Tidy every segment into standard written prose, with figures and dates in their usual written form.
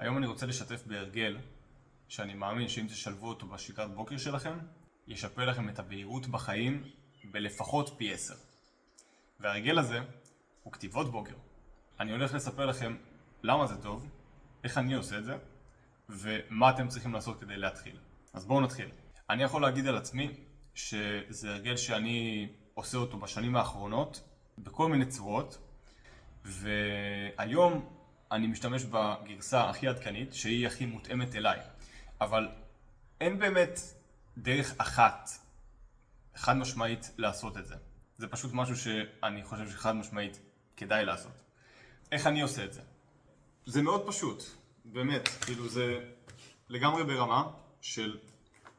היום אני רוצה לשתף בהרגל שאני מאמין שאם תשלבו אותו בשגרת בוקר שלכם, ישפר לכם את הבהירות בחיים בלפחות פי 10. וההרגל הזה הוא כתיבות בוקר. אני הולך לספר לכם למה זה טוב, איך אני עושה את זה, ומה אתם צריכים לעשות כדי להתחיל. אז בואו נתחיל. אני יכול להגיד על עצמי שזה הרגל שאני עושה אותו בשנים האחרונות, בכל מיני צורות, והיום אני משתמש בגרסה הכי עדכנית, שהיא הכי מותאמת אליי. אבל אין באמת דרך אחת, חד משמעית, לעשות את זה. זה פשוט משהו שאני חושב שחד משמעית כדאי לעשות. איך אני עושה את זה? זה מאוד פשוט, באמת. כאילו זה לגמרי ברמה של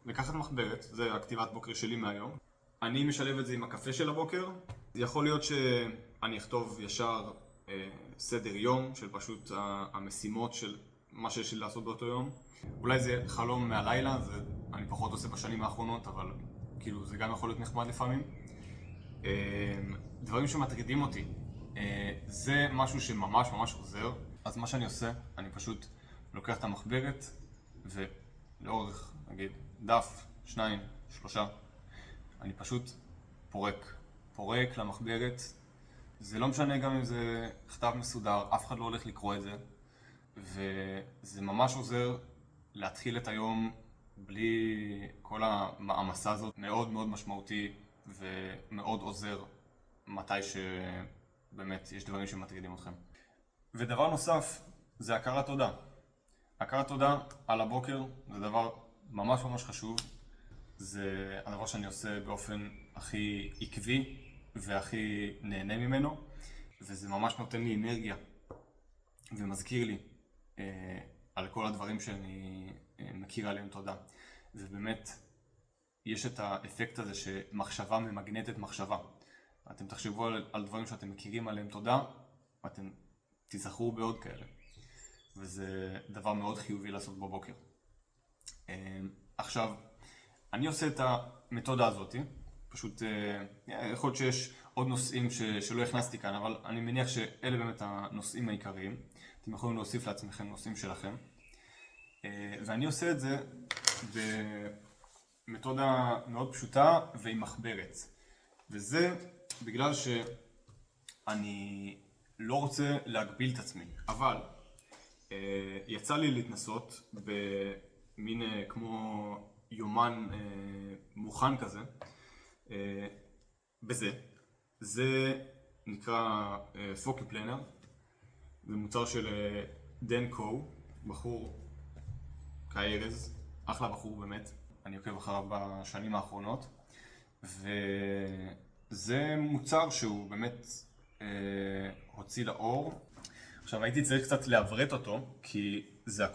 לקחת מחברת, זה הכתיבת בוקר שלי מהיום. אני משלב את זה עם הקפה של הבוקר. יכול להיות שאני אכתוב ישר סדר יום של פשוט המשימות של מה שיש לי לעשות באותו יום. אולי זה חלום מהלילה, זה אני פחות עושה בשנים האחרונות, אבל כאילו זה גם יכול להיות נחמד לפעמים. דברים שמטרידים אותי, זה משהו שממש ממש עוזר. אז מה שאני עושה, אני פשוט לוקח את המחברת ולאורך, נגיד, דף, 2, 3, אני פשוט פורק למחברת. זה לא משנה גם אם זה כתב מסודר, אף אחד לא הולך לקרוא את זה. וזה ממש עוזר להתחיל את היום בלי כל המעמסה הזאת. מאוד מאוד משמעותי ומאוד עוזר מתי שבאמת יש דברים שמטרידים אתכם. ודבר נוסף זה הכרת תודה. הכרת תודה על הבוקר זה דבר ממש ממש חשוב. זה הדבר שאני עושה באופן הכי עקבי והכי נהנה ממנו, וזה ממש נותן לי אנרגיה ומזכיר לי על כל הדברים שאני מכיר עליהם תודה. ובאמת יש את האפקט הזה שמחשבה ממגנטת מחשבה. אתם תחשבו על דברים שאתם מכירים עליהם תודה, ואתם תזכרו בעוד כאלה. וזה דבר מאוד חיובי לעשות בבוקר. עכשיו, אני עושה את המתודה הזאת, פשוט יכול להיות שיש עוד נושאים שלא הכנסתי כאן, אבל אני מניח שאלה באמת הנושאים העיקריים. אתם יכולים להוסיף לעצמכם נושאים שלכם. ואני עושה את זה במתודה מאוד פשוטה ועם מחברת. וזה בגלל שאני לא רוצה להגביל את עצמי. אבל יצא לי להתנסות במין כמו יומן מוכן כזה. זה נקרא פוקי פלנר. זה מוצר של דן קו, בחור כארז, אחלה בחור באמת. אני עוקב אחריו בשנים האחרונות. וזה מוצר שהוא באמת הוציא לאור. עכשיו הייתי צריך קצת לעברת אותו, כי זה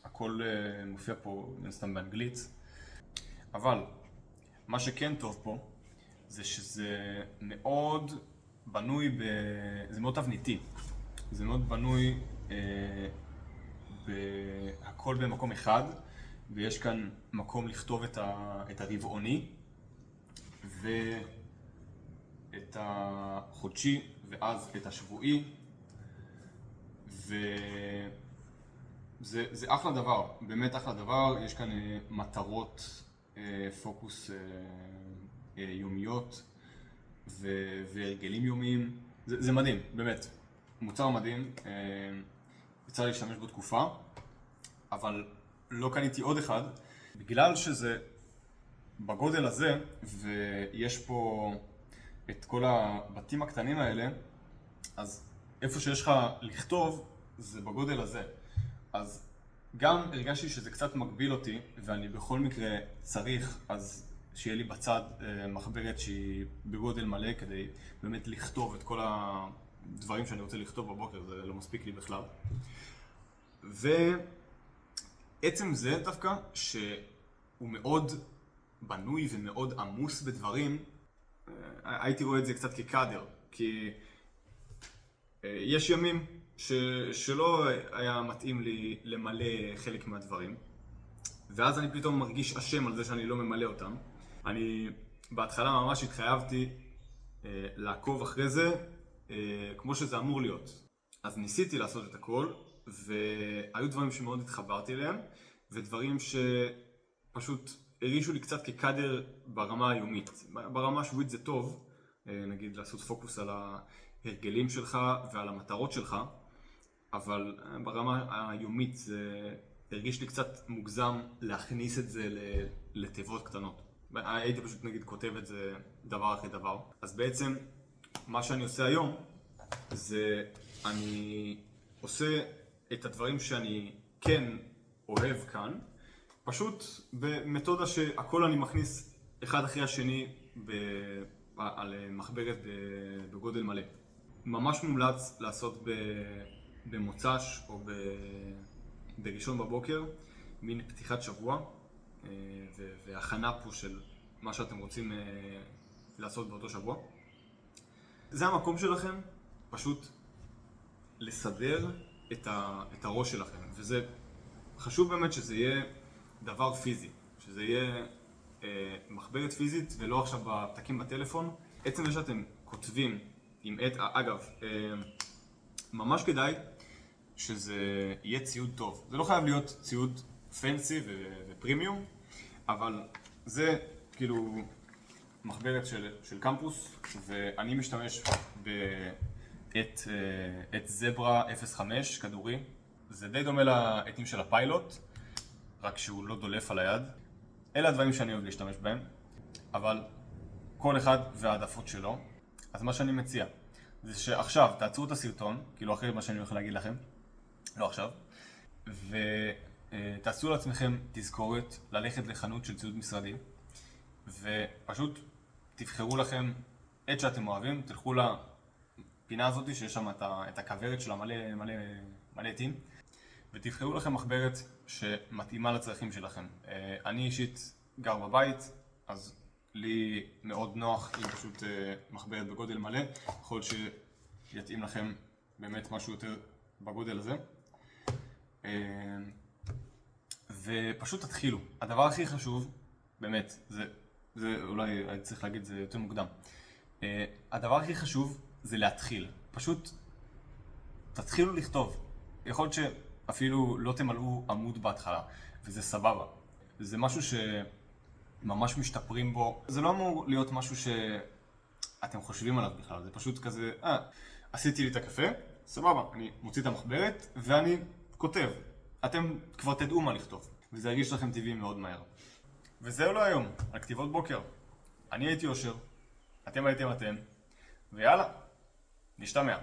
הכל מופיע פה סתם באנגלית. אבל מה שכן טוב פה, זה שזה מאוד בנוי, זה מאוד תבניתי. זה מאוד בנוי הכל במקום אחד, ויש כאן מקום לכתוב את הרבעוני, ואת החודשי, ואז את השבועי. זה אחלה דבר, באמת אחלה דבר. יש כאן מטרות פוקוס יומיות והרגלים יומיים. זה מדהים, באמת. מוצר מדהים. יצא לי להשתמש בו תקופה, אבל לא קניתי עוד אחד. בגלל שזה בגודל הזה, ויש פה את כל הבתים הקטנים האלה, אז איפה שיש לך לכתוב, זה בגודל הזה. אז גם הרגשתי שזה קצת מגביל אותי, ואני בכל מקרה צריך אז שיהיה לי בצד מחברת שהיא בגודל מלא, כדי באמת לכתוב את כל הדברים שאני רוצה לכתוב בבוקר. זה לא מספיק לי בכלל. ועצם זה דווקא שהוא מאוד בנוי ומאוד עמוס בדברים, הייתי רואה את זה קצת כקאדר, כי יש ימים שלא היה מתאים לי למלא חלק מהדברים, ואז אני פתאום מרגיש אשם על זה שאני לא ממלא אותם. אני בהתחלה ממש התחייבתי לעקוב אחרי זה כמו שזה אמור להיות. אז ניסיתי לעשות את הכל, והיו דברים שמאוד התחברתי אליהם, ודברים שפשוט הרגישו לי קצת כקאדר ברמה היומית. ברמה השבועית זה טוב, נגיד לעשות פוקוס על ההרגלים שלך ועל המטרות שלך, אבל ברמה היומית זה הרגיש לי קצת מוגזם להכניס את זה לתיבות קטנות. הייתי פשוט נגיד כותב את זה דבר אחרי דבר. אז בעצם מה שאני עושה היום זה אני עושה את הדברים שאני כן אוהב כאן, פשוט במתודה שהכל אני מכניס אחד אחרי השני על מחברת בגודל מלא. ממש מומלץ לעשות במוצ"ש או בראשון בבוקר, מין פתיחת שבוע והכנה פה של מה שאתם רוצים לעשות באותו שבוע. זה המקום שלכם, פשוט לסדר את הראש שלכם, וזה חשוב באמת שזה יהיה דבר פיזי, שזה יהיה מחברת פיזית ולא עכשיו בפתקים בטלפון. עצם זה שאתם כותבים עם עט, אגב, ממש כדאי שזה יהיה ציוד טוב. זה לא חייב להיות ציוד פנסי ופרימיום, אבל זה כאילו מחברת של קמפוס, ואני משתמש בעט זברה 05 כדורי. זה די דומה לעטים של הפיילוט, רק שהוא לא דולף על היד. אלה הדברים שאני אוהב להשתמש בהם, אבל כל אחד והעדפות שלו. אז מה שאני מציע זה שעכשיו תעצרו את הסרטון, כאילו אחרי מה שאני הולך להגיד לכם, לא עכשיו, ותעשו לעצמכם תזכורת ללכת לחנות של ציוד משרדי, ופשוט תבחרו לכם עט שאתם אוהבים, תלכו לפינה הזאת שיש שם את הכוורת של מלא עטים, ותבחרו לכם מחברת שמתאימה לצרכים שלכם. אני אישית גר בבית, אז לי מאוד נוח עם פשוט מחברת בגודל מלא, יכול שיתאים לכם באמת משהו יותר בגודל הזה. ופשוט תתחילו. הדבר הכי חשוב, באמת, זה אולי צריך להגיד זה יותר מוקדם. הדבר הכי חשוב זה להתחיל. פשוט תתחילו לכתוב. יכול להיות שאפילו לא תמלאו עמוד בהתחלה, וזה סבבה. זה משהו שממש משתפרים בו. זה לא אמור להיות משהו שאתם חושבים עליו בכלל. זה פשוט כזה, עשיתי לי את הקפה, סבבה. אני מוציא את המחברת ואני כותב. אתם כבר תדעו מה לכתוב, וזה ירגיש לכם טבעי מאוד מהר. וזהו להיום, על כתיבות בוקר. אני הייתי אושר, אתם הייתם אתם, ויאללה, נשתמע.